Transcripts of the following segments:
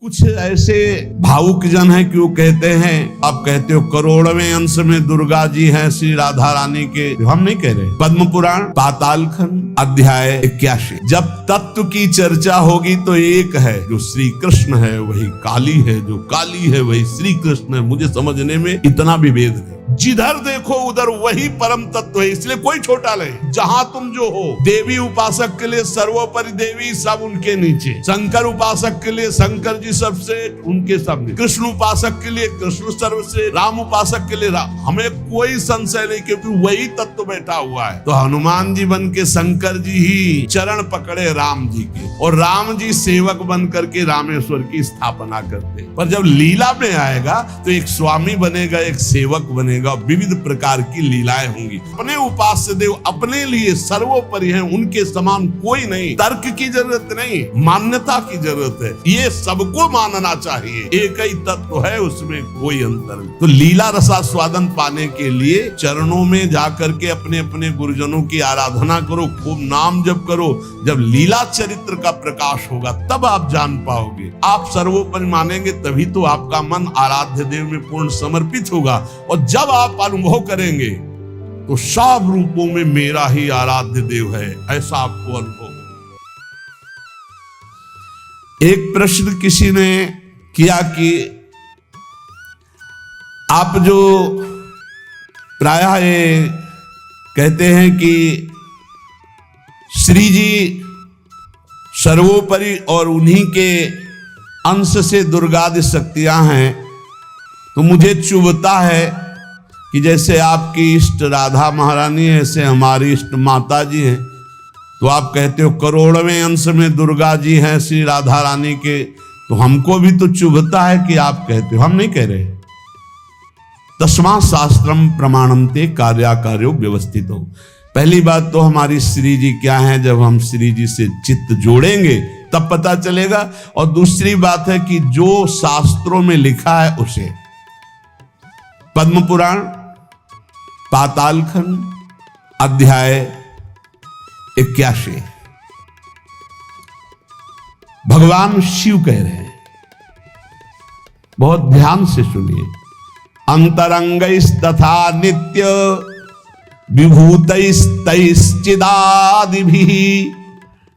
कुछ ऐसे भावुक जन हैं कि वो कहते हैं, आप कहते हो करोड़वें अंश में दुर्गा जी हैं श्री राधा रानी के। हम नहीं कह रहे। पद्म पुराण पाताल खंड अध्याय 81। जब तत्व की चर्चा होगी तो एक है, जो श्री कृष्ण है वही काली है, जो काली है वही श्री कृष्ण है। मुझे समझने में इतना भी भेद नहीं। जिधर देखो उधर वही परम तत्व है, इसलिए कोई छोटा नहीं। जहां तुम जो हो, देवी उपासक के लिए सर्वोपरि देवी, सब उनके नीचे। शंकर उपासक के लिए शंकर जी सबसे, उनके सब नीचे। कृष्ण उपासक के लिए कृष्ण सर्वश्रेष्ठ, राम उपासक के लिए राम। हमें कोई संशय नहीं, क्योंकि वही तत्व बैठा हुआ है। तो हनुमान जी बन के शंकर जी ही चरण पकड़े राम जी के, और राम जी सेवक बन करके रामेश्वर की स्थापना करते। पर जब लीला में आएगा तो एक स्वामी बनेगा, एक सेवक बनेगा, विविध प्रकार की लीलाएं होंगी। अपने उपास्य देव अपने लिए सर्वोपरि हैं, उनके समान कोई नहीं। तर्क की जरूरत नहीं, मान्यता की जरूरत है। ये सबको मानना चाहिए, एक ही तत्व है, उसमें कोई अंतर नहीं। तो लीला रसास्वादन पाने के लिए चरणों में जाकर के अपने अपने गुरुजनों की आराधना करो, खूब नाम जप करो। जब लीला चरित्र का प्रकाश होगा तब आप जान पाओगे। आप सर्वोपरि मानेंगे तभी तो आपका मन आराध्य देव में पूर्ण समर्पित होगा। और जब आप अनुभव करेंगे तो सब रूपों में मेरा ही आराध्य देव है, ऐसा आपको अनुभव। एक प्रश्न किसी ने किया कि आप जो प्रायः ये कहते हैं कि श्री जी सर्वोपरि और उन्हीं के अंश से दुर्गादि शक्तियां हैं, तो मुझे चुभता है कि जैसे आपकी इष्ट राधा महारानी है, ऐसे हमारी इष्ट माता जी हैं। तो आप कहते हो करोड़वें अंश में दुर्गा जी हैं श्री राधा रानी के, तो हमको भी तो चुभता है कि आप कहते हो। हम नहीं कह रहे। तस्मात् शास्त्रम प्रमाणम ते कार्याकार्यो व्यवस्थित हो। पहली बात तो हमारी श्री जी क्या है, जब हम श्री जी से चित्त जोड़ेंगे तब पता चलेगा। और दूसरी बात है कि जो शास्त्रों में लिखा है उसे, पद्म पुराण पाताल खंड अध्याय 81, भगवान शिव कह रहे हैं, बहुत ध्यान से सुनिए। अंतरंगैस्तथा नित्य विभूतैस्तैश्चिदादिभिः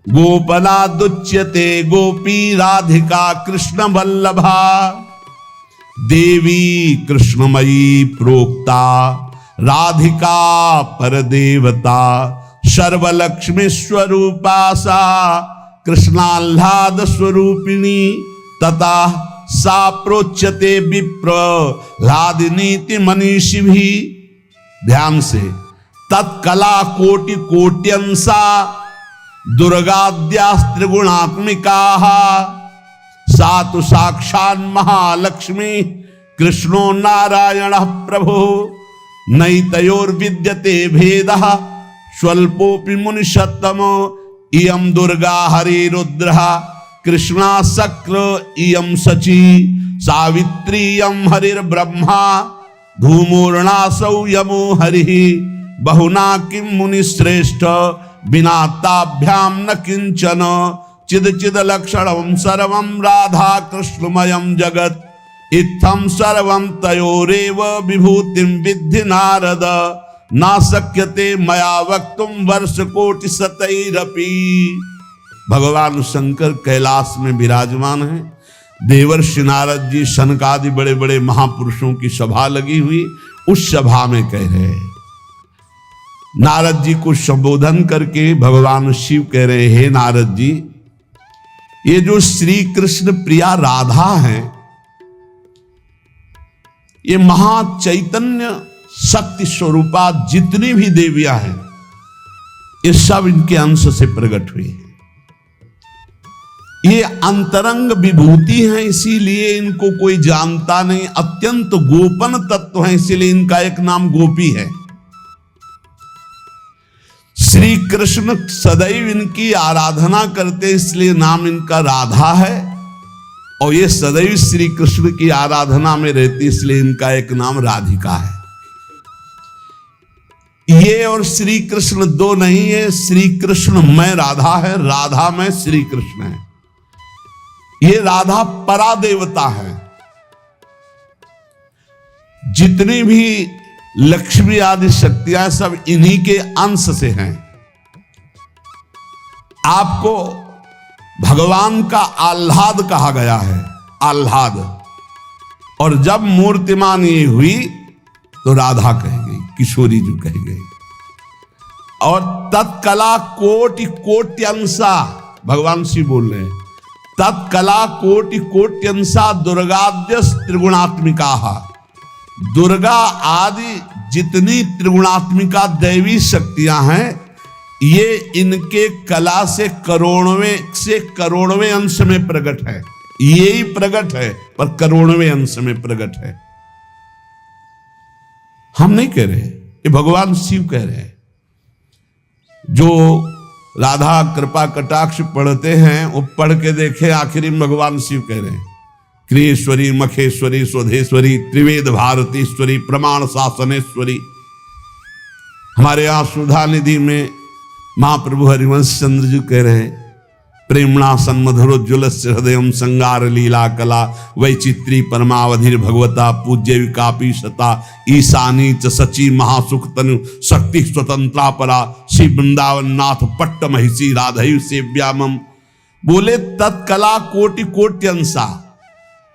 गोपनादुच्यते गोपी राधिका कृष्ण वल्लभा। देवी कृष्णमयी प्रोक्ता राधिका परदेवता सर्वलक्ष्मी स्वरूपा सा कृष्णाह्लाद स्वरूपिणी तथा सा प्रोच्यते विप्र लादिनीति मनीषिभिः। ध्यान से, तत्कला कोटि कोट्यंसा दुर्गाद्यास्त्रिगुणात्मिकाः सा तु साक्षात् महालक्ष्मी कृष्णो नारायणः प्रभु। नैतयोर्विद्यते भेदः स्वल्पोऽपि मुनिषत्तमो। इयं दुर्गा हरिरुद्रः कृष्णा शक्र इयं शची सावित्री इयं हरिर्ब्रह्मा धूमोर्णासौ यमो हरिः। बहुना किं मुनिश्रेष्ठ बिना ताभ्यां न किंचन। चिद चिद लक्षणं सर्वं राधा कृष्णमयं जगत्। इत्थं सर्वं तयोरेव विभूतिं विद्धि नारद। ना शक्यते मया वक्तुं वर्षकोटि शतैरपि। भगवान शंकर कैलाश में विराजमान हैं। देवर्षि नारद जी, शनकादि बड़े बड़े महापुरुषों की सभा लगी हुई, उस सभा में कह रहे हैं। नारद जी को संबोधन करके भगवान शिव कह रहे हैं, हे नारद जी, ये जो श्री कृष्ण प्रिया राधा हैं, ये महाचैतन्य शक्ति स्वरूपा जितनी भी देवियां हैं, ये सब इनके अंश से प्रकट हुई है। ये अंतरंग विभूति हैं, इसीलिए इनको कोई जानता नहीं। अत्यंत गोपन तत्व हैं, इसीलिए इनका एक नाम गोपी है। श्री कृष्ण सदैव इनकी आराधना करते, इसलिए नाम इनका राधा है। और ये सदैव श्री कृष्ण की आराधना में रहती, इसलिए इनका एक नाम राधिका है। ये और श्री कृष्ण दो नहीं है। श्री कृष्ण में राधा है, राधा में श्री कृष्ण है। ये राधा परा देवता है। जितनी भी लक्ष्मी आदि शक्तियां सब इन्हीं के अंश से हैं। आपको भगवान का आह्लाद कहा गया है, आह्लाद। और जब मूर्तिमान ये हुई तो राधा कही गई, किशोरी जी कही गई। और तत्कला कोटि कोट्यंसा, भगवान शिव बोल रहे हैं, तत्कला कोटि कोट्यंसा दुर्गाद्य त्रिगुणात्मिका। दुर्गा आदि जितनी त्रिगुणात्मिका दैवी शक्तियां हैं, ये इनके कला से करोड़वें अंश में प्रकट है। ये ही प्रकट है पर करोड़वें अंश में प्रकट है। हम नहीं कह रहे, ये भगवान शिव कह रहे हैं। जो राधा कृपा कटाक्ष पढ़ते हैं वो पढ़ के देखे, आखिरी में भगवान शिव कह रहे हैं, क्रियेश्वरी मखेश्वरी स्वधेश्वरी त्रिवेद भारतीश्वरी प्रमाण शासनेश्वरी। हमारे यहां सुधा निधि में महाप्रभु हरिवंश चंद्र जी कह रहे हैं, प्रेमणा सन्मधुरोज्वल हृदय संगार लीला कला वैचित्री परमावधिर भगवता पूज्य विकापी शता ईशानी च सची महासुख तनु शक्ति स्वतंत्रा परा श्री वृंदावन नाथ पट्ट महिषी राधयु सेव्यामम। बोले तत्कला कोटि कोट्यंसा,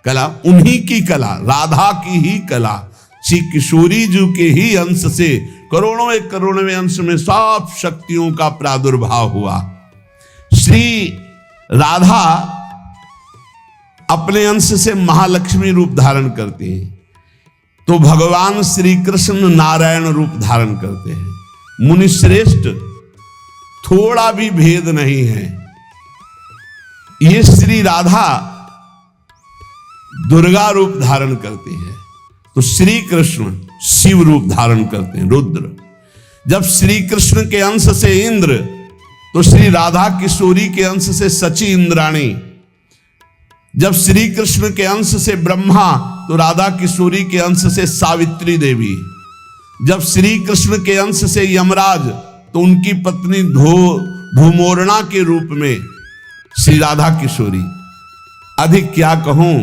कला उन्हीं की कला, राधा की ही कला, श्री किशोरी जी के ही अंश से करोड़ों अंश में सब शक्तियों का प्रादुर्भाव हुआ। श्री राधा अपने अंश से महालक्ष्मी रूप धारण करती हैं, तो भगवान श्री कृष्ण नारायण रूप धारण करते हैं। मुनिश्रेष्ठ थोड़ा भी भेद नहीं है। ये श्री राधा दुर्गा रूप धारण करती है, तो श्री कृष्ण शिव रूप धारण करते हैं, रुद्र। जब श्री कृष्ण के अंश से इंद्र, तो श्री राधा किशोरी के अंश से सची इंद्राणी। जब श्री कृष्ण के अंश से ब्रह्मा, तो राधा किशोरी के अंश से सावित्री देवी। जब श्री कृष्ण के अंश से यमराज, तो उनकी पत्नी धूमोरणा के रूप में श्री राधा किशोरी। अधिक क्या कहूं,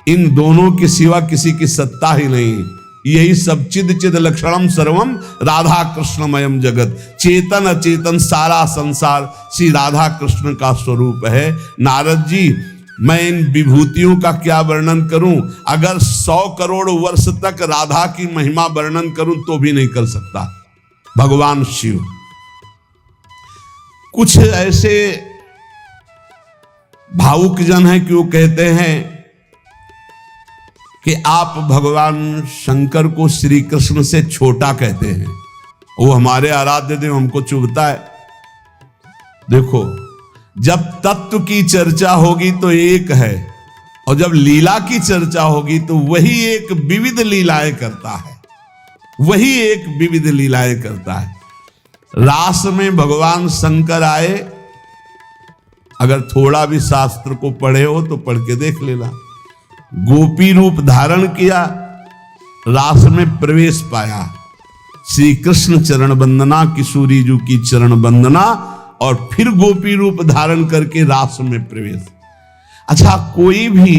इन दोनों के सिवा किसी की सत्ता ही नहीं। यही सब चिद चिद लक्षणम सर्वम राधा कृष्णमयम जगत। चेतन अचेतन सारा संसार श्री राधा कृष्ण का स्वरूप है। नारद जी, मैं इन विभूतियों का क्या वर्णन करूं? अगर 100 करोड़ वर्ष तक राधा की महिमा वर्णन करूं तो भी नहीं कर सकता। भगवान शिव कुछ ऐसे भावुक जन हैं कि वो कहते हैं कि आप भगवान शंकर को श्री कृष्ण से छोटा कहते हैं, वो हमारे आराध्य देव, हमको चुभता है। देखो, जब तत्व की चर्चा होगी तो एक है, और जब लीला की चर्चा होगी तो वही एक विविध लीलाएं करता है, वही एक विविध लीलाएं करता है। रास में भगवान शंकर आए, अगर थोड़ा भी शास्त्र को पढ़े हो तो पढ़ के देख लेना। गोपी रूप धारण किया, रास में प्रवेश पाया, श्री कृष्ण चरण वंदना, किशोरी जी की चरण वंदना, और फिर गोपी रूप धारण करके रास में प्रवेश। अच्छा, कोई भी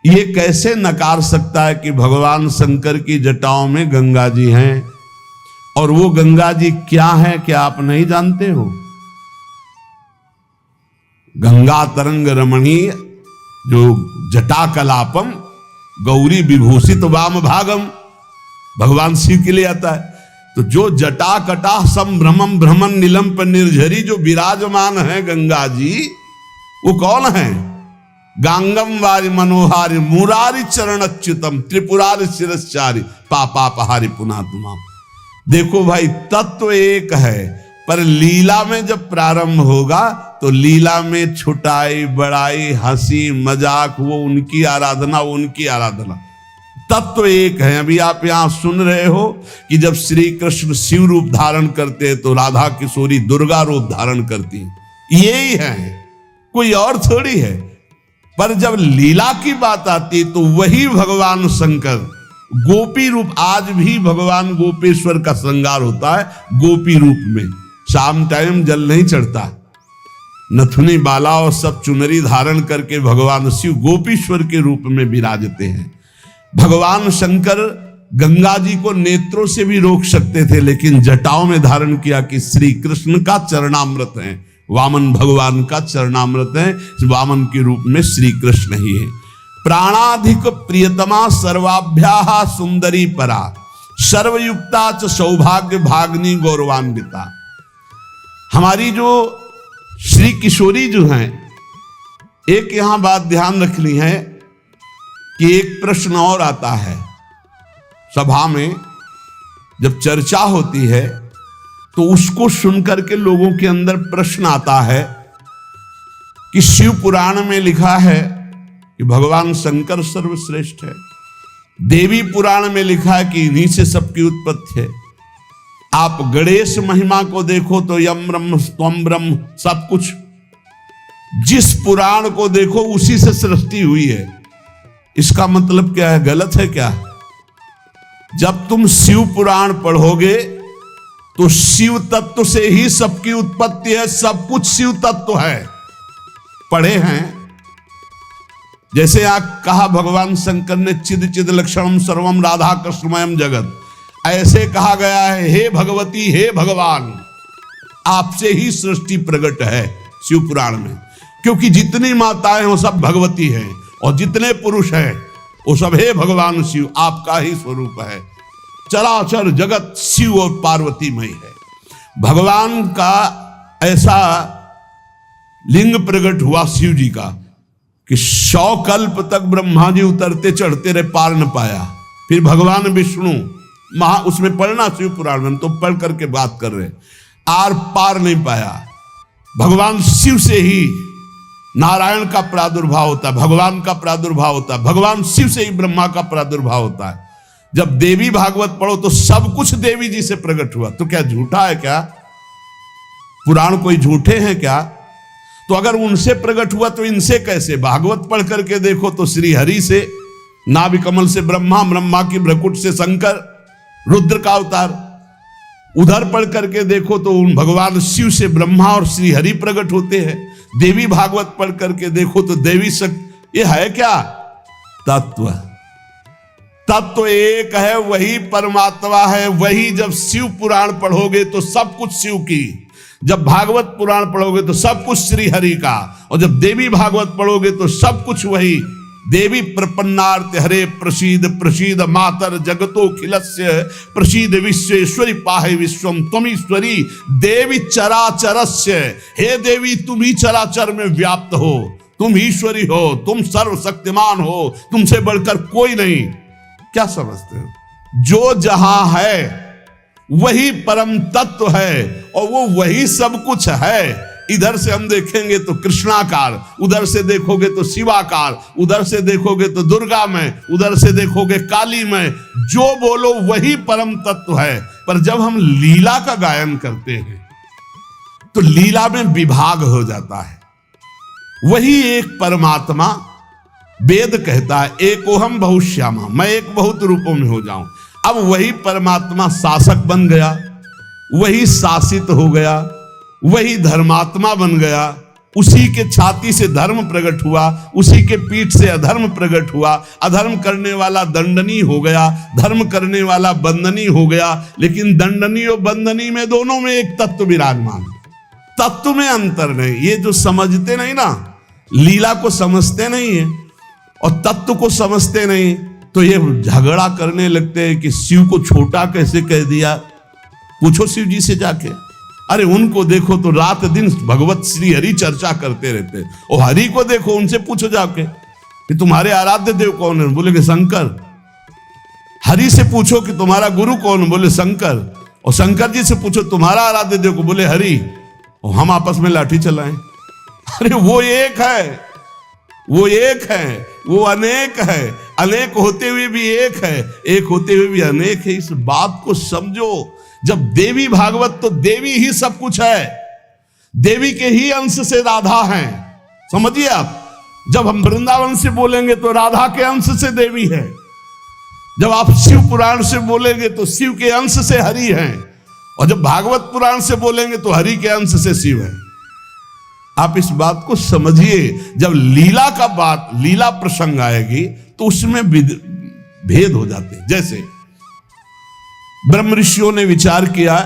ये कैसे नकार सकता है कि भगवान शंकर की जटाओं में गंगा जी हैं, और वो गंगा जी क्या है, क्या आप नहीं जानते हो? गंगा तरंग रमणीय जो जटा कलापम गौरी विभूषित वाम भागम, भगवान शिव के लिए आता है। तो जो जटा कटा संभ्रमम भ्रमण नीलम पर निर्झरी जो विराजमान है गंगा जी, वो कौन है? गांगम वारि मनोहारि मुरारी चरण अच्युतम त्रिपुरारि शिरश्चारी पापापहारि पुनातुमाम। देखो भाई, तत्व एक है, पर लीला में जब प्रारंभ होगा तो लीला में छुटाई बड़ाई हंसी मजाक, वो उनकी आराधना, वो उनकी आराधना। तत्व एक है। अभी आप यहां सुन रहे हो कि जब श्री कृष्ण शिव रूप धारण करते हैं तो राधा किशोरी दुर्गा रूप धारण करती, यही है, कोई और थोड़ी है। पर जब लीला की बात आती तो वही भगवान शंकर गोपी रूप, आज भी भगवान गोपेश्वर का श्रृंगार होता है गोपी रूप में। शाम टाइम जल नहीं चढ़ता, नथुनी बाला और सब चुनरी धारण करके भगवान शिव गोपीश्वर के रूप में विराजते हैं। भगवान शंकर गंगा जी को नेत्रों से भी रोक सकते थे, लेकिन जटाओं में धारण किया कि श्री कृष्ण का चरणामृत है, वामन भगवान का चरणामृत है, वामन के रूप में श्री कृष्ण ही है। प्राणाधिक प्रियतमा सर्वाभ्याः सुंदरी परा, सर्वयुक्ता च सौभाग्य भाग्नि गौरवान्विता। हमारी जो श्री किशोरी जो हैं, एक यहां बात ध्यान रखनी है कि एक प्रश्न और आता है सभा में, जब चर्चा होती है तो उसको सुनकर के लोगों के अंदर प्रश्न आता है कि शिव पुराण में लिखा है कि भगवान शंकर सर्वश्रेष्ठ है, देवी पुराण में लिखा है कि इन्हीं से सबकी उत्पत्ति है। आप गणेश महिमा को देखो तो यम ब्रह्म त्वम ब्रह्म, सब कुछ जिस पुराण को देखो उसी से सृष्टि हुई है। इसका मतलब क्या है? गलत है क्या? जब तुम शिव पुराण पढ़ोगे तो शिव तत्व से ही सबकी उत्पत्ति है, सब कुछ शिव तत्व है। पढ़े हैं, जैसे आप कहा भगवान शंकर ने चिद चिद लक्षणम सर्वम राधा कृष्णमयम जगत, ऐसे कहा गया है हे भगवती हे भगवान, आपसे ही सृष्टि प्रकट है शिव पुराण में, क्योंकि जितनी माताएं वो सब भगवती हैं और जितने पुरुष हैं वो सब हे भगवान शिव आपका ही स्वरूप है। चराचर जगत शिव और पार्वतीमय है। भगवान का ऐसा लिंग प्रकट हुआ शिव जी का कि 100 कल्प तक ब्रह्मा जी उतरते चढ़ते रहे, पार न पाया। फिर भगवान विष्णु उसमें पढ़ना शिव पुराण में, हम तो पढ़ करके बात कर रहे, आर पार नहीं पाया। भगवान शिव से ही नारायण का प्रादुर्भाव होता है, भगवान का प्रादुर्भाव होता है, भगवान शिव से ही ब्रह्मा का प्रादुर्भाव होता है। जब देवी भागवत पढ़ो तो सब कुछ देवी जी से प्रकट हुआ, तो क्या झूठा है क्या? पुराण कोई झूठे हैं क्या? तो अगर उनसे प्रकट हुआ तो इनसे कैसे? भागवत पढ़ करके देखो तो श्री हरि से, नाभि कमल से ब्रह्मा, ब्रह्मा की भ्रकुट से शंकर, रुद्र का अवतार। उधर पढ़ करके देखो तो उन भगवान शिव से ब्रह्मा और श्री हरि प्रकट होते हैं। देवी भागवत पढ़ करके देखो तो देवी शक्ति, ये है क्या? तत्व। तत्व एक है, वही परमात्मा है, वही। जब शिव पुराण पढ़ोगे तो सब कुछ शिव की, जब भागवत पुराण पढ़ोगे तो सब कुछ श्री हरि का, और जब देवी भागवत पढ़ोगे तो सब कुछ वही। देवी प्रपन्नार्थ हरे प्रसीद प्रसीद मातर जगतो खिलस्य प्रसीद विश्वेश्वरी पाहे विश्वम त्वमीश्वरी देवी चराचरस्य। हे देवी तुम ही चराचर में व्याप्त हो, तुम ईश्वरी हो, तुम सर्वशक्तिमान हो, तुमसे बढ़कर कोई नहीं। क्या समझते हो? जो जहां है वही परम तत्व है और वो वही सब कुछ है। इधर से हम देखेंगे तो कृष्णाकार, उधर से देखोगे तो शिवाकार, उधर से देखोगे तो दुर्गा में, उधर से देखोगे काली में। जो बोलो वही परम तत्व है। पर जब हम लीला का गायन करते हैं तो लीला में विभाग हो जाता है। वही एक परमात्मा, वेद कहता है एकोहम बहुश्यामा, मैं एक बहुत रूपों में हो जाऊं। अब वही परमात्मा शासक बन गया, वही शासित हो गया, वही धर्मात्मा बन गया। उसी के छाती से धर्म प्रकट हुआ, उसी के पीठ से अधर्म प्रकट हुआ। अधर्म करने वाला दंडनी हो गया, धर्म करने वाला बंदनी हो गया। लेकिन दंडनी और बंदनी में दोनों में एक तत्व विराजमान, तत्व में अंतर नहीं। ये जो समझते नहीं ना, लीला को समझते नहीं है और तत्व को समझते नहीं, तो ये झगड़ा करने लगते हैं कि शिव को छोटा कैसे कह दिया। पूछो शिव जी से जाके, अरे उनको देखो तो रात दिन भगवत श्री हरि चर्चा करते रहते, और हरि को देखो, उनसे पूछो जाके कि तुम्हारे आराध्य देव कौन है, बोलेंगे शंकर। हरि से पूछो कि तुम्हारा गुरु कौन, बोले शंकर। और शंकर जी से पूछो तुम्हारा आराध्य देव को, बोले हरि। और हम आपस में लाठी चलाएं। अरे वो एक है, वो एक है, वो अनेक है। अनेक होते हुए भी एक है, एक होते हुए भी अनेक है। इस बात को समझो। जब देवी भागवत, तो देवी ही सब कुछ है, देवी के ही अंश से राधा है। समझिए आप, जब हम वृंदावन से बोलेंगे तो राधा के अंश से देवी है। जब आप शिव पुराण से बोलेंगे तो शिव के अंश से हरि है, और जब भागवत पुराण से बोलेंगे तो हरि के अंश से शिव है। आप इस बात को समझिए, जब लीला का बात, लीला प्रसंग आएगी तो उसमें भेद हो जाते हैं। जैसे ब्रह्म ऋषियों ने विचार किया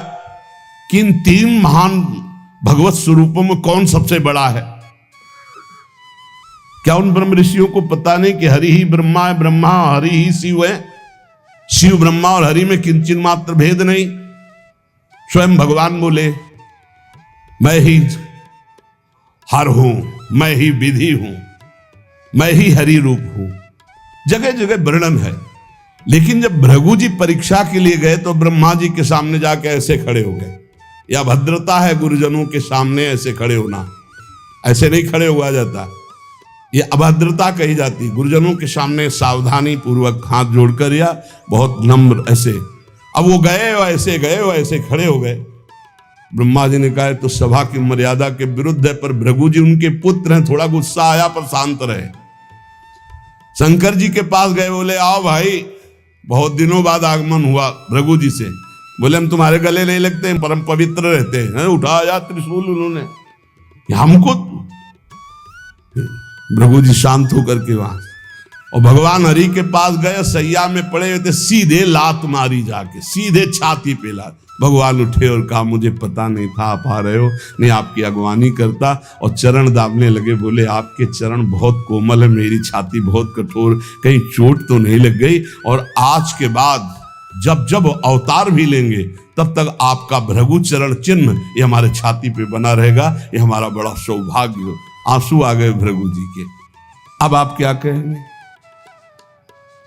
कि इन तीन महान भगवत स्वरूपों में कौन सबसे बड़ा है। क्या उन ब्रह्म ऋषियों को पता नहीं कि हरि ही ब्रह्मा है, ब्रह्मा हरि ही शिव है, शिव ब्रह्मा और हरि में किंचित मात्र भेद नहीं। स्वयं भगवान बोले मैं ही हर हूं, मैं ही विधि हूं, मैं ही हरि रूप हूं। जगह जगह वर्णन है। लेकिन जब भृगु जी परीक्षा के लिए गए तो ब्रह्मा जी के सामने जाके ऐसे खड़े हो गए। यह भद्रता है गुरुजनों के सामने ऐसे खड़े होना, ऐसे नहीं खड़े हुआ जाता, ये अभद्रता कही जाती। गुरुजनों के सामने सावधानी पूर्वक हाथ जोड़कर या बहुत नम्र ऐसे। अब वो गए ऐसे खड़े हो गए। ब्रह्मा जी ने कहा तो सभा की मर्यादा के विरुद्ध है, पर भृगु जी उनके पुत्र हैं, थोड़ा गुस्सा आया पर शांत रहे। शंकर जी के पास गए, बोले आओ भाई, बहुत दिनों बाद आगमन हुआ भृगु जी से। बोले हम तुम्हारे गले नहीं लगते हैं, परम पवित्र रहते हैं। उठाया त्रिशूल उन्होंने हमको। भृगु जी शांत होकर के वहां, और भगवान हरि के पास गए, सैया में पड़े हुए थे, सीधे लात मारी जाके, सीधे छाती पे लात। भगवान उठे और कहा मुझे पता नहीं था आप आ रहे हो, नहीं आपकी अगवानी करता। और चरण दाबने लगे, बोले आपके चरण बहुत कोमल है, मेरी छाती बहुत कठोर, कहीं चोट तो नहीं लग गई। और आज के बाद जब जब अवतार भी लेंगे तब तक आपका भृगु चरण चिन्ह ये हमारे छाती पे बना रहेगा, ये हमारा बड़ा सौभाग्य हो। आंसू आ गए भृगु जी के। अब आप क्या कहेंगे?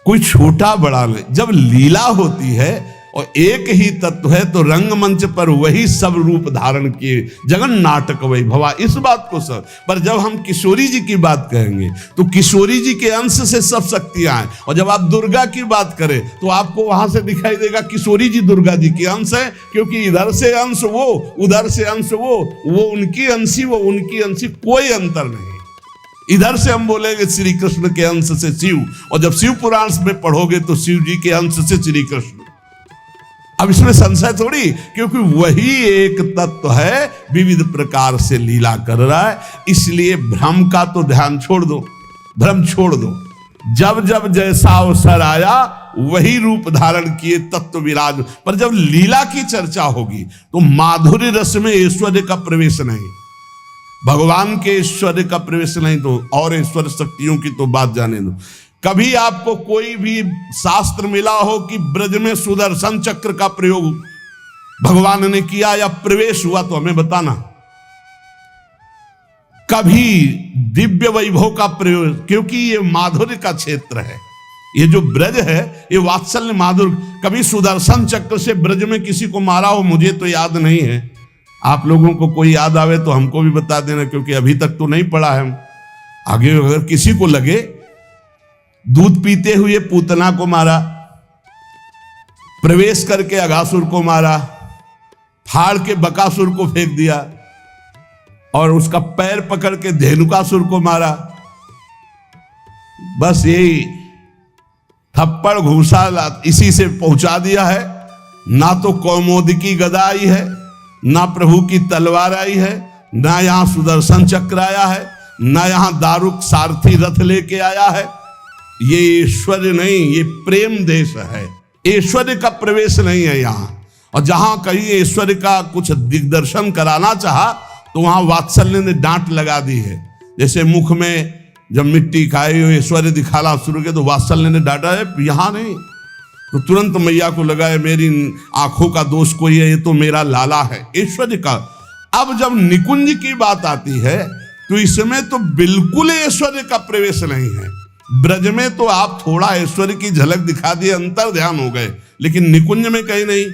कोई छोटा बड़ा नहीं, जब लीला होती है और एक ही तत्व है तो रंगमंच पर वही सब रूप धारण किए, जगन नाटक वही भवा, इस बात को सब। पर जब हम किशोरी जी की बात कहेंगे तो किशोरी जी के अंश से सब शक्तियां हैं। और जब आप दुर्गा की बात करें तो आपको वहां से दिखाई देगा किशोरी जी दुर्गा जी के अंश है, क्योंकि इधर से अंश वो, उधर से अंश वो उनकी अंशी, वो उनकी अंशी, कोई अंतर नहीं। इधर से हम बोलेंगे श्री कृष्ण के अंश से शिव, और जब शिव पुराण में पढ़ोगे तो शिव जी के अंश से श्री कृष्ण। अब इसमें संशय थोड़ी, क्योंकि वही एक तत्व है, विविध प्रकार से लीला कर रहा है। इसलिए भ्रम का तो ध्यान छोड़ दो, भ्रम छोड़ दो। जब जब जैसा अवसर आया वही रूप धारण किए तत्व विराज। पर जब लीला की चर्चा होगी तो माधुर्य रस में ऐश्वर्य का प्रवेश नहीं, भगवान के ऐश्वर्य का प्रवेश नहीं, तो और ऐश्वर्य शक्तियों की तो बात जाने दो। कभी आपको कोई भी शास्त्र मिला हो कि ब्रज में सुदर्शन चक्र का प्रयोग भगवान ने किया या प्रवेश हुआ, तो हमें बताना। कभी दिव्य वैभव का प्रयोग, क्योंकि ये माधुर्य का क्षेत्र है, ये जो ब्रज है ये वात्सल्य माधुर्य। कभी सुदर्शन चक्र से ब्रज में किसी को मारा हो, मुझे तो याद नहीं है। आप लोगों को कोई याद आवे तो हमको भी बता देना, क्योंकि अभी तक तो नहीं पढ़ा है। आगे अगर किसी को लगे, दूध पीते हुए पूतना को मारा, प्रवेश करके अघासुर को मारा, फाड़ के बकासुर को फेंक दिया, और उसका पैर पकड़ के धेनुकासुर को मारा। बस यही थप्पड़ घूसा इसी से पहुंचा दिया है। ना तो कौमोदकी गदा आई है, ना प्रभु की तलवार आई है, ना यहां सुदर्शन चक्र आया है, ना यहां दारुक सारथी रथ लेके आया है। ये ऐश्वर्य नहीं, ये प्रेम देश है, ऐश्वर्य का प्रवेश नहीं है यहाँ। और जहां कहीं ऐश्वर्य का कुछ दिग्दर्शन कराना चाहा तो वहां वात्सल्य ने डांट लगा दी है। जैसे मुख में जब मिट्टी खाई हो ऐश्वर्य दिखाना शुरू किया तो वात्सल्य ने डांटा है, यहाँ नहीं। तो तुरंत मैया को लगा है मेरी आंखों का दोष कोई है, ये तो मेरा लाला है ऐश्वर्य का। अब जब निकुंज की बात आती है तो इसमें तो बिल्कुल ऐश्वर्य का प्रवेश नहीं है। ब्रज में तो आप थोड़ा ऐश्वर्य की झलक दिखा दिए, अंतर ध्यान हो गए, लेकिन निकुंज में कहीं नहीं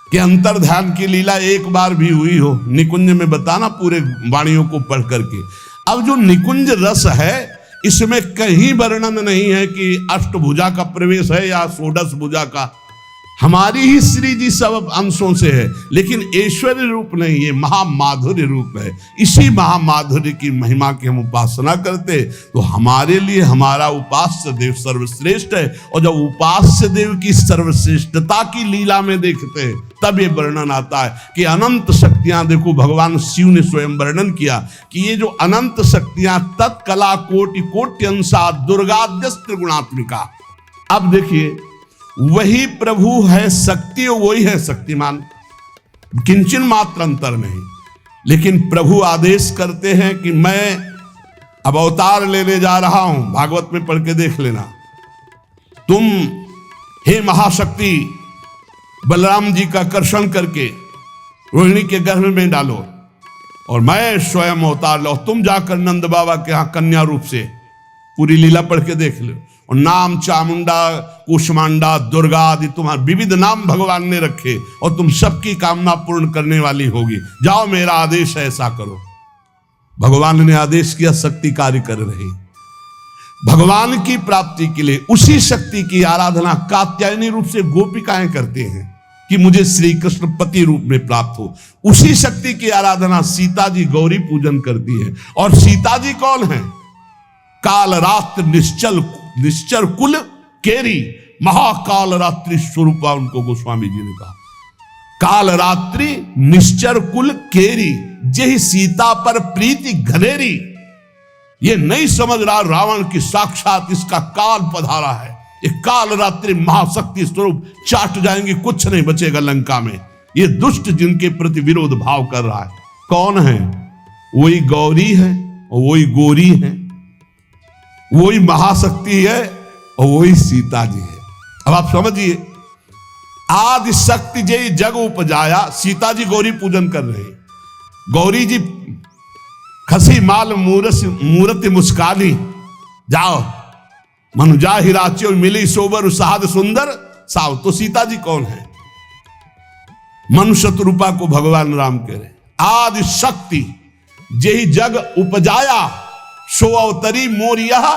कि अंतर ध्यान की लीला एक बार भी हुई हो। निकुंज में बताना पूरे वाणियों को पढ़ करके। अब जो निकुंज रस है इसमें कहीं वर्णन नहीं है कि अष्टभुजा का प्रवेश है या षोडश भुजा का। हमारी ही श्री जी सब अंशों से है, लेकिन ऐश्वर्य रूप नहीं, ये महामाधुर्य रूप है। इसी महामाधुर्य की महिमा की हम उपासना करते तो हमारे लिए हमारा उपास्य देव सर्वश्रेष्ठ है। और जब उपास्य देव की सर्वश्रेष्ठता की लीला में देखते हैं तब ये वर्णन आता है कि अनंत शक्तियां, देखो भगवान शिव ने स्वयं वर्णन किया कि ये जो अनंत शक्तियां तत्कला कोटि कोट्यंसा दुर्गाद्यस्त्र गुणात्मिका। अब देखिए वही प्रभु है शक्ति, वही है शक्तिमान, किंचन मात्र अंतर नहीं। लेकिन प्रभु आदेश करते हैं कि मैं अब अवतार लेने जा रहा हूं, भागवत में पढ़ के देख लेना, तुम हे महाशक्ति बलराम जी का कर्षण करके रोहिणी के गर्भ में डालो और मैं स्वयं अवतार लो, तुम जाकर नंद बाबा के यहां कन्या रूप से पूरी लीला पढ़ के देख लो। और नाम चामुंडा, कुष्मांडा, दुर्गा आदि तुम्हारे विविध नाम भगवान ने रखे और तुम सबकी कामना पूर्ण करने वाली होगी, जाओ मेरा आदेश है ऐसा करो। भगवान ने आदेश किया, शक्ति कार्य कर रही। भगवान की प्राप्ति के लिए उसी शक्ति की आराधना कात्यायनी रूप से गोपिकाएं करते हैं कि मुझे श्री कृष्ण पति रूप में प्राप्त हो। उसी शक्ति की आराधना सीता जी गौरी पूजन करती है। और सीता जी कौन है? काल रात्र निश्चर कुल केरी, महाकाल रात्रि स्वरूपा उनको गोस्वामी जी ने कहा। काल रात्रि निश्चर कुल केरी, जेहि सीता पर प्रीति घनेरी। ये नहीं समझ रहा रावण की साक्षात इसका काल पधारा है। ये काल रात्रि महाशक्ति स्वरूप चाट जाएंगे, कुछ नहीं बचेगा लंका में। ये दुष्ट जिनके प्रति विरोध भाव कर रहा है कौन है? वही गौरी है और वही गोरी है, वही महाशक्ति है और वही सीता जी है। अब आप समझिए, आदि शक्ति जय जग उपजाया, सीता जी गौरी पूजन कर रहे हैं। गौरी जी खसी माल मूर्ति मुस्कानी, जाओ मनुजा हिराच्यो मिली सोबर साध सुंदर साव। तो सीता जी कौन है? मनुष्य रूपा को भगवान राम कह रहे। आदि शक्ति जेहि जग उपजाया, सो अवतरी मोर यह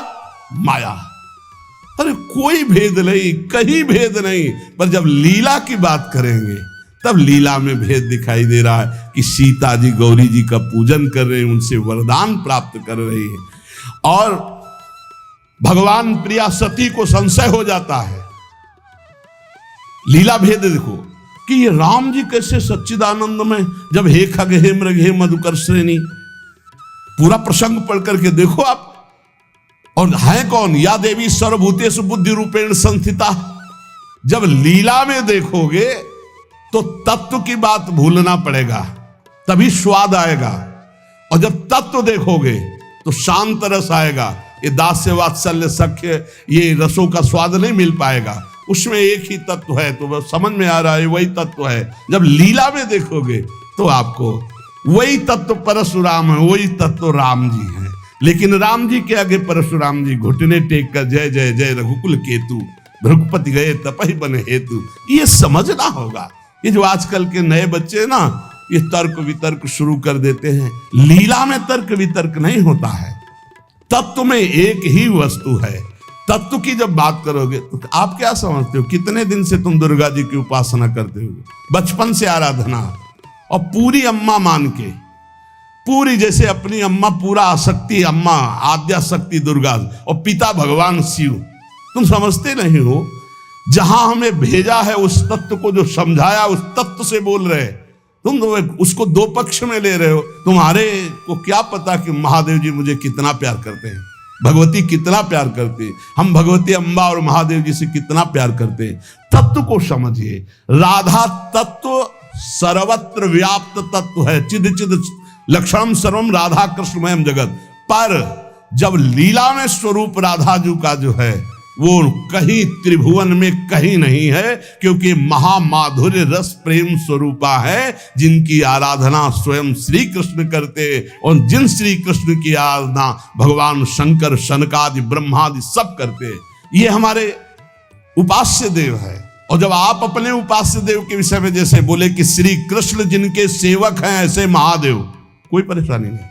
माया। अरे कोई भेद नहीं, कहीं भेद नहीं, पर जब लीला की बात करेंगे तब लीला में भेद दिखाई दे रहा है कि सीता जी गौरी जी का पूजन कर रहे हैं, उनसे वरदान प्राप्त कर रही है। और भगवान प्रिया सती को संशय हो जाता है। लीला भेद देखो कि ये राम जी कैसे सच्चिदानंद में, जब हे खग हे मृग हे मधुकर श्रेणी, पूरा प्रसंग पढ़ करके देखो आप। और है कौन? या देवी सर्वभूतेषु बुद्धि रूपेण संस्थिता। जब लीला में देखोगे तो तत्व की बात भूलना पड़ेगा, तभी स्वाद आएगा। और जब तत्व देखोगे तो शांत रस आएगा। ये दास्य वात्सल्य सख्य, ये रसों का स्वाद नहीं मिल पाएगा। उसमें एक ही तत्व है, तो वह समझ में आ रहा है वही तत्व है। जब लीला में देखोगे तो आपको वही तत्व परशुराम है, वही तत्व राम जी है। लेकिन राम जी के आगे परशुराम जी घुटने टेक कर जय जय जय रघुकुल केतु, भृगुपति गए तपहि बने हेतु। ये समझना होगा। ये जो आजकल के नए बच्चे ना, ये तर्क वितर्क शुरू कर देते हैं। लीला में तर्क वितर्क नहीं होता है, तत्व में एक ही वस्तु है। तत्व की जब बात करोगे तो आप क्या समझते हो? कितने दिन से तुम दुर्गा जी की उपासना करते हो? बचपन से आराधना, और पूरी अम्मा मान के, पूरी जैसे अपनी अम्मा, पूरा आसक्ति अम्मा, आद्या शक्ति दुर्गा, और पिता भगवान शिव। तुम समझते नहीं हो, जहां हमें भेजा है उस तत्व को, जो समझाया उस तत्व से बोल रहे। तुम उसको दो पक्ष में ले रहे हो। तुम्हारे को क्या पता कि महादेव जी मुझे कितना प्यार करते हैं, भगवती कितना प्यार करती है, हम भगवती अम्बा और महादेव जी से कितना प्यार करते हैं। तत्व को समझिए। राधा तत्व सर्वत्र व्याप्त तत्व है, चिद चिद लक्षणम सर्वम राधा कृष्णमयम जगत। पर जब लीला में स्वरूप राधा जी का जो है वो कहीं त्रिभुवन में कहीं नहीं है, क्योंकि महामाधुर्य रस प्रेम स्वरूपा है, जिनकी आराधना स्वयं श्री कृष्ण करते। और जिन श्री कृष्ण की आराधना भगवान शंकर, शनकादि, ब्रह्मादि सब करते। ये हमारे उपास्य देव है। और जब आप अपने उपास्य देव के विषय में जैसे बोले कि श्री कृष्ण जिनके सेवक हैं ऐसे महादेव, कोई परेशानी नहीं।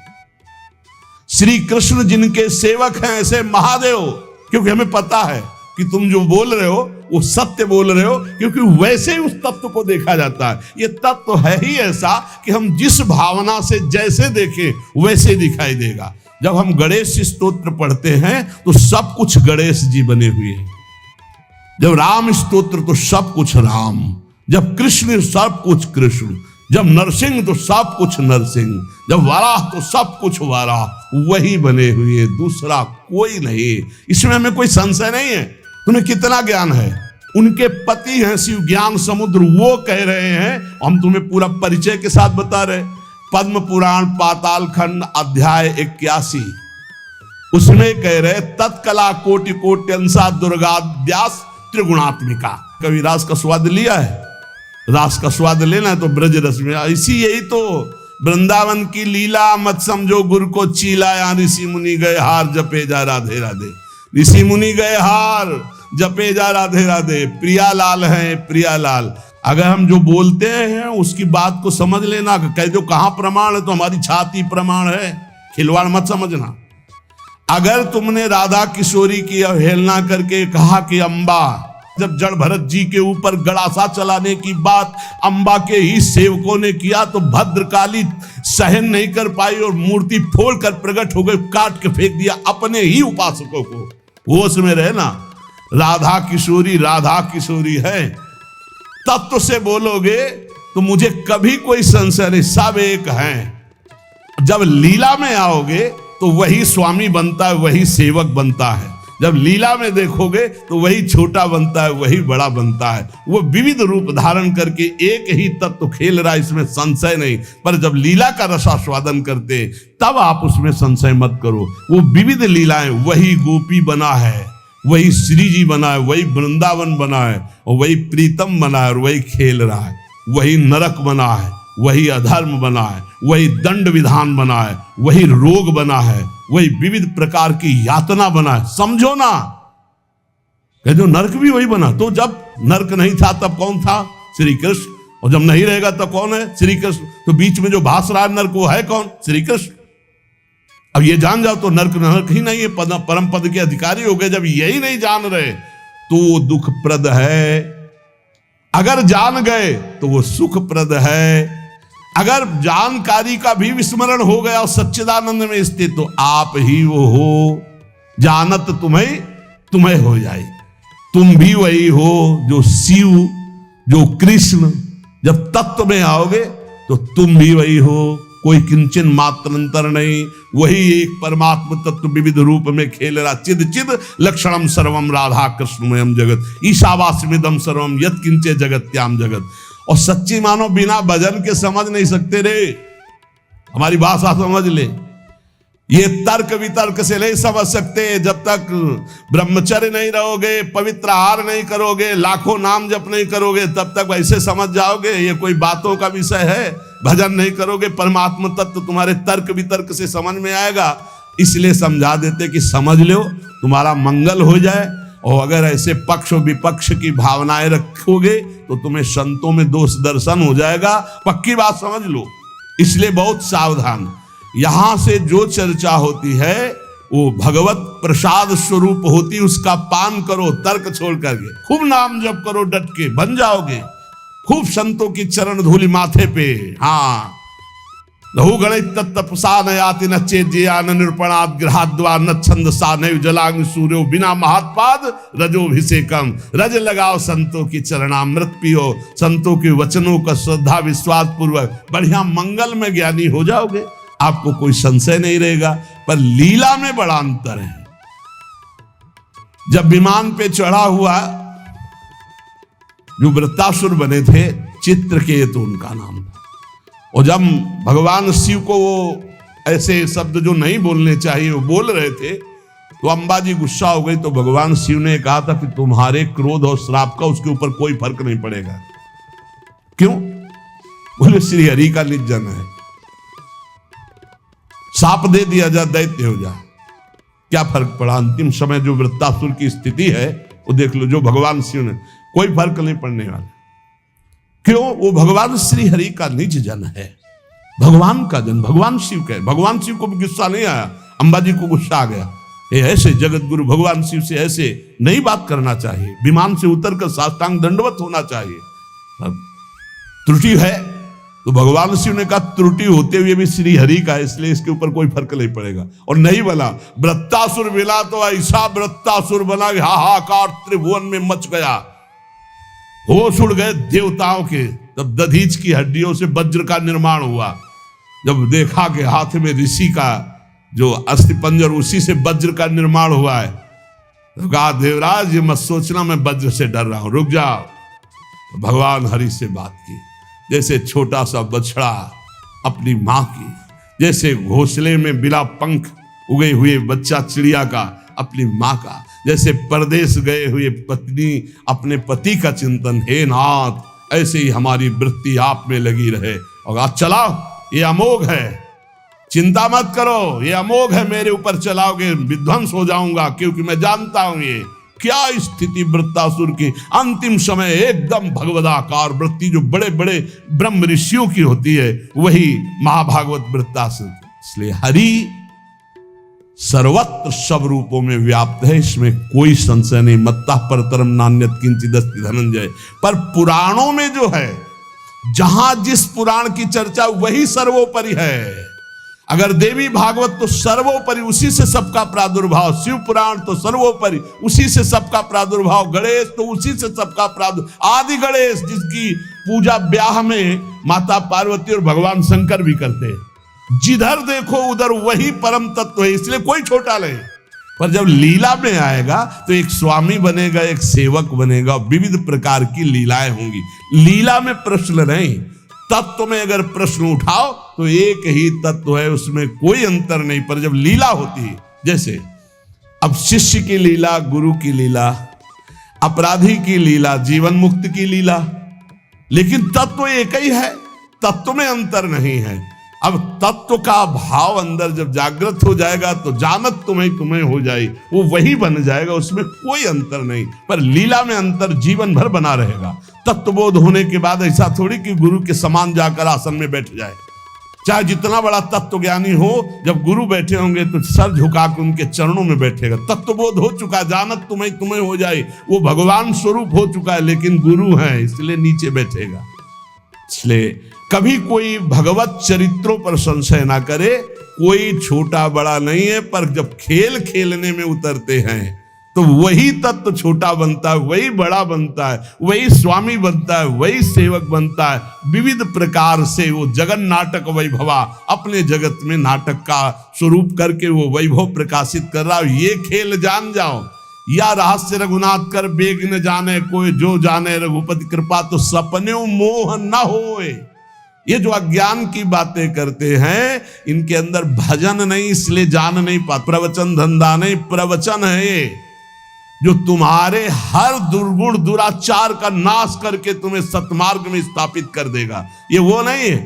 श्री कृष्ण जिनके सेवक हैं ऐसे महादेव, क्योंकि हमें पता है कि तुम जो बोल रहे हो वो सत्य बोल रहे हो, क्योंकि वैसे ही उस तत्व को देखा जाता है। ये तत्व है ही ऐसा कि हम जिस भावना से जैसे देखें वैसे दिखाई देगा। जब हम गणेश स्तोत्र पढ़ते हैं तो सब कुछ गणेश जी बने हुए हैं। जब राम स्तोत्र तो सब कुछ राम, जब कृष्ण सब कुछ कृष्ण, जब नरसिंह तो सब कुछ नरसिंह, जब वाराह तो सब कुछ वाराह, वही बने हुए, दूसरा कोई नहीं। इसमें हमें कोई संशय नहीं है। तुम्हें कितना ज्ञान है? उनके पति हैं शिव ज्ञान समुद्र, वो कह रहे हैं, हम तुम्हें पूरा परिचय के साथ बता रहे। पद्म पुराण पाताल खंड अध्याय 81, उसमें कह रहे तत्कला कोटि कोटि अंसा दुर्गाद्यास त्रिगुणात्मिका। कभी रास का स्वाद लिया है? रास का स्वाद लेना है तो ब्रज रस में, इसी यही तो वृंदावन की लीला, मत समझो गुरु को चीला, या ऋषि मुनि गए हार जपे जा राधे राधे। ऋषि मुनि गए हार जपे जा राधे राधे, प्रियालाल हैं प्रियालाल। अगर हम जो बोलते हैं उसकी बात को समझ लेना, कह दो कहां प्रमाण है तो हमारी छाती प्रमाण है, खिलवाड़ मत समझना। अगर तुमने राधा किशोरी की अवहेलना करके कहा कि अम्बा, जब जड़ भरत जी के ऊपर गड़ासा चलाने की बात अम्बा के ही सेवकों ने किया तो भद्रकाली सहन नहीं कर पाई और मूर्ति फोड़कर प्रकट हो गई, काट के फेंक दिया अपने ही उपासकों को। होश में रहे ना, राधा किशोरी है। तत्व से बोलोगे तो मुझे कभी कोई संशय नहीं, सब एक हैं। जब लीला में आओगे तो वही स्वामी बनता है, वही सेवक बनता है। जब लीला में देखोगे तो वही छोटा बनता है, वही बड़ा बनता है। वो विविध रूप धारण करके एक ही तत्व खेल रहा है, इसमें संशय नहीं। पर जब लीला का रसास्वादन करते तब आप उसमें संशय मत करो। वो विविध लीलाएं, वही गोपी बना है, वही श्री जी बना है, वही वृंदावन बना है, और वही प्रीतम बना है, और वही खेल रहा है। वही नरक बना है, वही अधर्म बना है, वही दंड विधान बना है, वही रोग बना है, वही विविध प्रकार की यातना बना है। समझो ना, कह दो नरक भी वही बना। तो जब नरक नहीं था तब कौन था? श्री कृष्ण। और जब नहीं रहेगा तब कौन है? श्री कृष्ण। तो बीच में जो भास रहा है नरक, वो है कौन? श्री कृष्ण। अब ये जान जाओ तो नरक ही नहीं है, परम पद के अधिकारी हो गए। जब यही नहीं जान रहे तो वो दुखप्रद है, अगर जान गए तो वो सुखप्रद है। अगर जानकारी का भी विस्मरण हो गया और सच्चिदानंद में स्थित तो आप ही वो हो। जानत तुम्हें हो जाए, तुम भी वही हो जो शिव, जो कृष्ण। जब तत्व में आओगे तो तुम भी वही हो, कोई किंचन मात्र अंतर नहीं। वही एक परमात्म तत्व विविध रूप में खेल रहा। चिद चिद लक्षणम सर्वम राधा कृष्णमयम जगत, ईशावास्यमिदं सर्वम यत् किंचे जगत्याम जगत। और सच्ची मानो बिना भजन के समझ नहीं सकते रे, हमारी भाषा समझ ले। ये तर्क वितर्क से नहीं समझ सकते। जब तक ब्रह्मचर्य नहीं रहोगे, पवित्र आहार नहीं करोगे, लाखों नाम जप नहीं करोगे, तब तक वैसे समझ जाओगे ये कोई बातों का विषय है। भजन नहीं करोगे, परमात्म तत्व तुम्हारे तर्क वितर्क से समझ में आएगा। इसलिए समझा देते कि समझ लो, तुम्हारा मंगल हो जाए। और अगर ऐसे पक्ष विपक्ष की भावनाएं रखोगे तो तुम्हें संतों में दोष दर्शन हो जाएगा, पक्की बात समझ लो। इसलिए बहुत सावधान। यहां से जो चर्चा होती है वो भगवत प्रसाद स्वरूप होती, उसका पान करो तर्क छोड़ करके। खूब नाम जप करो, डट के बन जाओगे। खूब संतों की चरण धूलि माथे पे। हाँ, लहु गणित तत्तपसा न याति न चेज्या न निरूपणात् गृहाद्वा न छंदसा न जलाग्नि सूर्यो बिना महात्पाद रजोभिषेकम। रज लगाओ संतों की चरणामृत पियो, संतों के वचनों का श्रद्धा विश्वास पूर्वक बढ़िया मंगल में ज्ञानी हो जाओगे। आपको कोई संशय नहीं रहेगा। पर लीला में बड़ा अंतर है। जब विमान पे चढ़ा हुआ जो वृत्तासुर बने थे, चित्रकेतु उनका नाम था, और जब भगवान शिव को वो ऐसे शब्द जो नहीं बोलने चाहिए वो बोल रहे थे तो अंबा जी गुस्सा हो गई। तो भगवान शिव ने कहा था कि तुम्हारे क्रोध और श्राप का उसके ऊपर कोई फर्क नहीं पड़ेगा। क्यों? बोले श्री हरि का निज जन है, साप दे दिया जा, दैत्य हो जा, क्या फर्क पड़ा? अंतिम समय जो वृत्तासुर की स्थिति है वो देख लो। जो भगवान शिव ने, कोई फर्क नहीं पड़ने वाला। क्यों? वो भगवान श्री हरि का निज जन है, भगवान का जन, भगवान शिव का है। भगवान शिव को भी गुस्सा नहीं आया, अंबा जी को गुस्सा आ गया। ये ऐसे जगत गुरु भगवान शिव से ऐसे नहीं बात करना चाहिए, विमान से उतरकर साष्टांग दंडवत होना चाहिए। त्रुटि है तो भगवान शिव ने कहा त्रुटि होते हुए भी श्री हरि का, इसलिए इसके ऊपर कोई फर्क नहीं पड़ेगा। और नहीं बना, वृत्तासुर मिला तो ऐसा वृत्तासुर बना, हाहाकार त्रिभुवन में मच गया। होश उड़ गए देवताओं के। तब दधीच की हड्डियों से वज्र का निर्माण हुआ। जब देखा कि हाथ में ऋषि का जो अस्थिपंजर, उसी से वज्र का निर्माण हुआ है, तो कहा देवराज ये मत सोचना मैं वज्र से डर रहा हूं, रुक जाओ। तो भगवान हरि से बात की, जैसे छोटा सा बछड़ा अपनी माँ की, जैसे घोंसले में बिना पंख उगे हुए बच्चा चिड़िया का अपनी माँ का, जैसे परदेश गए हुए पत्नी अपने पति का चिंतन, हे नाथ ऐसे ही हमारी वृत्ति आप में लगी रहे। और आज चलाओ, ये अमोघ है, चिंता मत करो, ये अमोघ है, मेरे ऊपर चलाओगे विध्वंस हो जाऊंगा, क्योंकि मैं जानता हूं ये क्या स्थिति वृत्तासुर की। अंतिम समय एकदम भगवदाकार वृत्ति जो बड़े बड़े ब्रह्म ऋषियों की होती है, वही महाभागवत वृत्तासुर। इसलिए हरि सर्वत्र सब रूपों में व्याप्त है, इसमें कोई संशय नहीं। मत्तः परतरम नान्यत् किंचित् अस्ति धनंजय। पर पुराणों में जो है, जहां जिस पुराण की चर्चा वही सर्वोपरि है। अगर देवी भागवत तो सर्वोपरि, उसी से सबका प्रादुर्भाव, शिव पुराण तो सर्वोपरि, उसी से सबका प्रादुर्भाव, गणेश तो उसी से सबका प्रादुर्भाव, आदि गणेश जिसकी पूजा ब्याह में माता पार्वती और भगवान शंकर भी करते हैं। जिधर देखो उधर वही परम तत्व है, इसलिए कोई छोटा नहीं। पर जब लीला में आएगा तो एक स्वामी बनेगा, एक सेवक बनेगा, विविध प्रकार की लीलाएं होंगी। लीला में प्रश्न नहीं, तत्व में अगर प्रश्न उठाओ तो एक ही तत्व है, उसमें कोई अंतर नहीं। पर जब लीला होती है, जैसे अब शिष्य की लीला, गुरु की लीला, अपराधी की लीला, जीवन मुक्त की लीला, लेकिन तत्व एक ही है, तत्व में अंतर नहीं है। अब तत्व का भाव अंदर जब जागृत हो जाएगा तो जानत तुम्हें हो जाए, वो वही बन जाएगा, उसमें कोई अंतर नहीं। पर लीला में अंतर जीवन भर बना रहेगा। तत्वबोध होने के बाद ऐसा थोड़ी कि गुरु के समान जाकर आसन में बैठ जाए। चाहे जितना बड़ा तत्व ज्ञानी हो, जब गुरु बैठे होंगे तो सर झुका के उनके चरणों में बैठेगा। तत्वबोध हो चुका, जानत तुम्हें हो जाए, वो भगवान स्वरूप हो चुका है, लेकिन गुरु है इसलिए नीचे बैठेगा। इसलिए कभी कोई भगवत चरित्रों पर संशय ना करे। कोई छोटा बड़ा नहीं है, पर जब खेल खेलने में उतरते हैं तो वही तत्व छोटा बनता है, वही बड़ा बनता है, वही स्वामी बनता है, वही सेवक बनता है। विविध प्रकार से वो जगन नाटक वैभवा अपने जगत में नाटक का स्वरूप करके वो वैभव प्रकाशित कर रहा है। ये खेल जान जाओ, या रहस्य रघुनाथ कर बेग न जाने कोई, जो जाने रघुपति कृपा तो सपने मोह न होए। ये जो अज्ञान की बातें करते हैं, इनके अंदर भजन नहीं, इसलिए जान नहीं पाते। प्रवचन धंधा नहीं, प्रवचन है ये, जो तुम्हारे हर दुर्गुण दुराचार का नाश करके तुम्हें सतमार्ग में स्थापित कर देगा। ये वो नहीं है,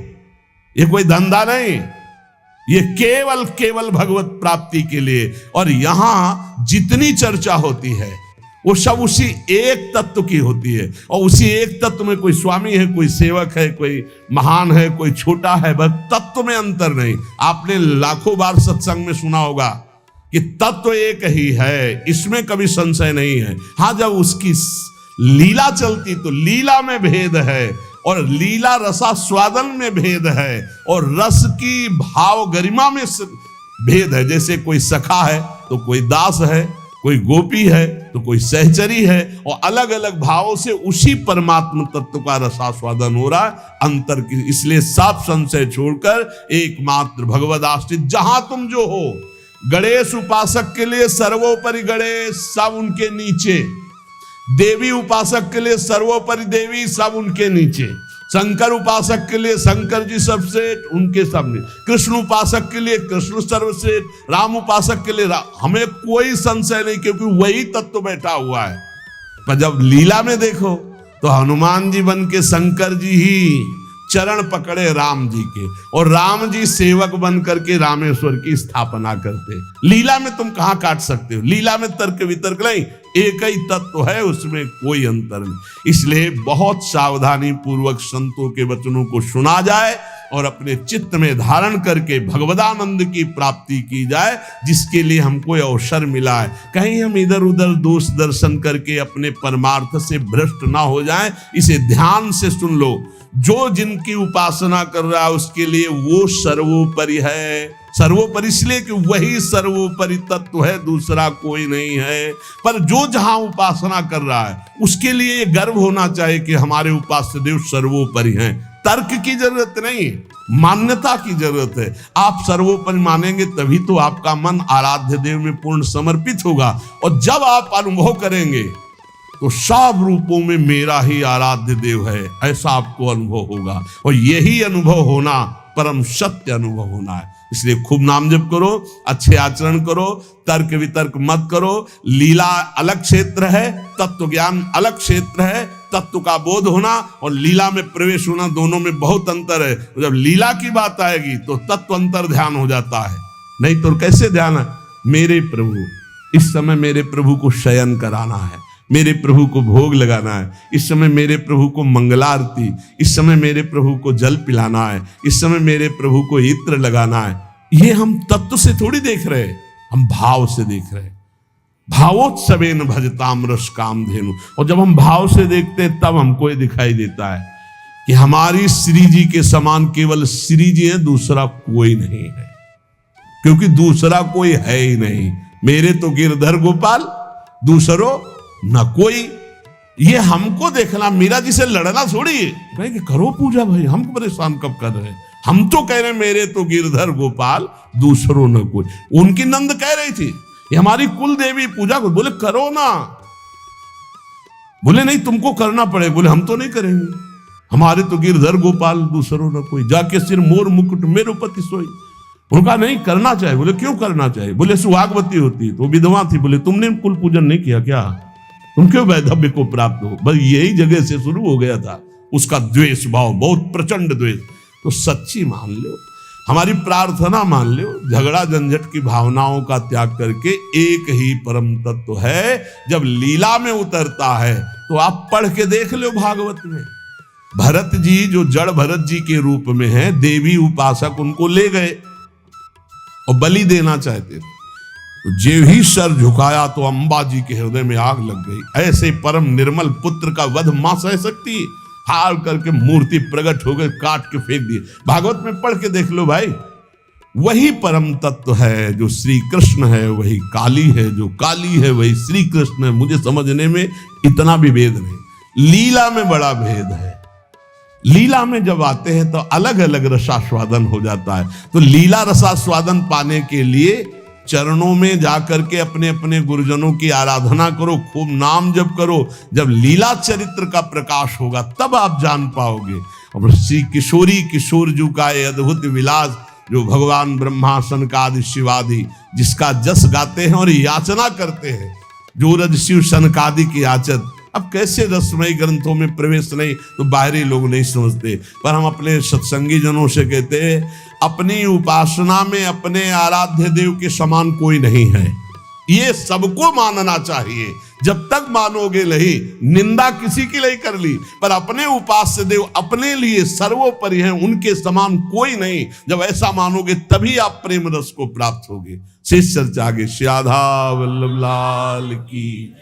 ये कोई धंधा नहीं, ये केवल भगवत प्राप्ति के लिए। और यहां जितनी चर्चा होती है वो सब उसी एक तत्व की होती है, और उसी एक तत्व में कोई स्वामी है, कोई सेवक है, कोई महान है, कोई छोटा है, बस तत्व में अंतर नहीं। आपने लाखों बार सत्संग में सुना होगा कि तत्व एक ही है, इसमें कभी संशय नहीं है। हाँ, जब उसकी लीला चलती तो लीला में भेद है, और लीला रसास्वादन में भेद है, और रस की भाव गरिमा में भेद है। जैसे कोई सखा है तो कोई दास है, कोई गोपी है तो कोई सहचरी है, और अलग अलग भावों से उसी परमात्मा तत्व का रसास्वादन हो रहा है। अंतर की, इसलिए सब संशय छोड़कर एकमात्र भगवद आश्रित जहां तुम जो हो। गणेश उपासक के लिए सर्वोपरि गणेश, सब उनके नीचे। देवी उपासक के लिए सर्वोपरि देवी, सब उनके नीचे। शंकर उपासक के लिए शंकर जी सर्वश्रेष्ठ, उनके सामने। कृष्ण उपासक के लिए कृष्ण सर्वश्रेष्ठ, राम उपासक के लिए राम। हमें कोई संशय नहीं, क्योंकि वही तत्व बैठा हुआ है। पर जब लीला में देखो तो हनुमान जी बन के शंकर जी ही चरण पकड़े राम जी के, और राम जी सेवक बन करके रामेश्वर की स्थापना करते। लीला में तुम कहां काट सकते हो? लीला में तर्क वितर्क नहीं, एक ही तत्व है, उसमें कोई अंतर नहीं। इसलिए बहुत सावधानी पूर्वक संतों के वचनों को सुना जाए और अपने चित्त में धारण करके भगवदानंद की प्राप्ति की जाए, जिसके लिए हमको अवसर मिला है। कहीं हम इधर उधर दोष दर्शन करके अपने परमार्थ से भ्रष्ट ना हो जाए, इसे ध्यान से सुन लो। जो जिनकी उपासना कर रहा है उसके लिए वो सर्वोपरि है, सर्वोपरि इसलिए कि वही सर्वोपरि तत्व है, दूसरा कोई नहीं है। पर जो जहां उपासना कर रहा है उसके लिए ये गर्व होना चाहिए कि हमारे उपास्य देव सर्वोपरि हैं। तर्क की जरूरत नहीं, मान्यता की जरूरत है। आप सर्वोपरि मानेंगे तभी तो आपका मन आराध्य देव में पूर्ण समर्पित होगा। और जब आप अनुभव करेंगे तो सब रूपों में मेरा ही आराध्य देव है, ऐसा आपको अनुभव होगा। और यही अनुभव होना परम सत्य अनुभव होना है। इसलिए खूब नाम जप करो, अच्छे आचरण करो, तर्क वितर्क मत करो। लीला अलग क्षेत्र है, तत्व ज्ञान अलग क्षेत्र है। तत्व का बोध होना और लीला में प्रवेश होना, दोनों में बहुत अंतर है। जब लीला की बात आएगी तो तत्व अंतर ध्यान हो जाता है, नहीं तो कैसे ध्यान है? मेरे प्रभु, इस समय मेरे प्रभु को शयन कराना है, मेरे प्रभु को भोग लगाना है, इस समय मेरे प्रभु को मंगलारती, इस समय मेरे प्रभु को जल पिलाना है, इस समय मेरे प्रभु को इत्र लगाना है। ये हम तत्व से थोड़ी देख रहे, हम भाव से देख रहे। भावोत्सवेन भजताम रस कामधेनु। और जब हम भाव से देखते हैं तब हमको ये दिखाई देता है कि हमारी श्री जी के समान केवल श्री जी है, दूसरा कोई नहीं है। क्योंकि दूसरा कोई है ही नहीं। मेरे तो गिरधर गोपाल, दूसरो न कोई। ये हमको देखना, मीरा जी से लड़ना थोड़ी है। कहेंगे करो पूजा भाई, हमको परेशान कब कर रहे हैं? हम तो कह रहे मेरे तो गिरधर गोपाल, दूसरो न कोई। उनकी नंद कह रही थी ये हमारी कुल देवी पूजा को, बोले करो ना। बोले नहीं तुमको करना पड़े। बोले हम तो नहीं करेंगे, हमारे तो गिरधर गोपाल, दूसरो न कोई। जाके सिर मोर मुकुट मेरो पति सोई। उनका नहीं करना चाहिए। बोले क्यों करना चाहिए? बोले सुहागवती होती तो विधवा थी। बोले तुमने कुल पूजन नहीं किया क्या? तुम क्यों वैधव्य को प्राप्त हो? बस यही जगह से शुरू हो गया था उसका द्वेष भाव, बहुत प्रचंड द्वेष। तो सच्ची मान लो, हमारी प्रार्थना मान लो, झगड़ा झंझट की भावनाओं का त्याग करके एक ही परम तत्व है। जब लीला में उतरता है तो आप पढ़ के देख लो भागवत में। भरत जी जो जड़ भरत जी के रूप में है, देवी उपासक उनको ले गए और बलि देना चाहते थे। तो जे ही सर झुकाया तो अंबा जी के हृदय में आग लग गई। ऐसे परम निर्मल पुत्र का वध मां सह सकती है? हार करके मूर्ति प्रकट हो गई, काट के फेंक दिए। भागवत में पढ़ के देख लो भाई। वही परम तत्व है जो श्री कृष्ण है, वही काली है जो काली है, वही श्री कृष्ण है। मुझे समझने में इतना भी भेद नहीं, लीला में बड़ा भेद है। लीला में जब आते हैं तो अलग अलग रसास्वादन हो जाता है। तो लीला रसास्वादन पाने के लिए चरणों में जाकर के अपने अपने गुरुजनों की आराधना करो, खूब नाम जप करो। जब लीला चरित्र का प्रकाश होगा तब आप जान पाओगे। और श्री किशोरी किशोर जी का ये अद्भुत विलास, जो भगवान ब्रह्मा सनकादि शिवादि जिसका जस गाते हैं और याचना करते हैं, जो रज शिव सनकादि की याचत। अब कैसे रसमयी ग्रंथों में प्रवेश नहीं तो बाहरी लोग नहीं समझते, पर हम अपने सत्संगी जनों से कहते हैं अपनी उपासना में अपने आराध्य देव के समान कोई नहीं है। ये सबको मानना चाहिए। जब तक मानोगे नहीं, निंदा किसी की नहीं कर ली, पर अपने उपास्य देव अपने लिए सर्वोपरि हैं, उनके समान कोई नहीं। जब ऐसा मानोगे तभी आप प्रेम रस को प्राप्त होगे। शेष चर्चा आगे। श्री राधा वल्लभ लाल की।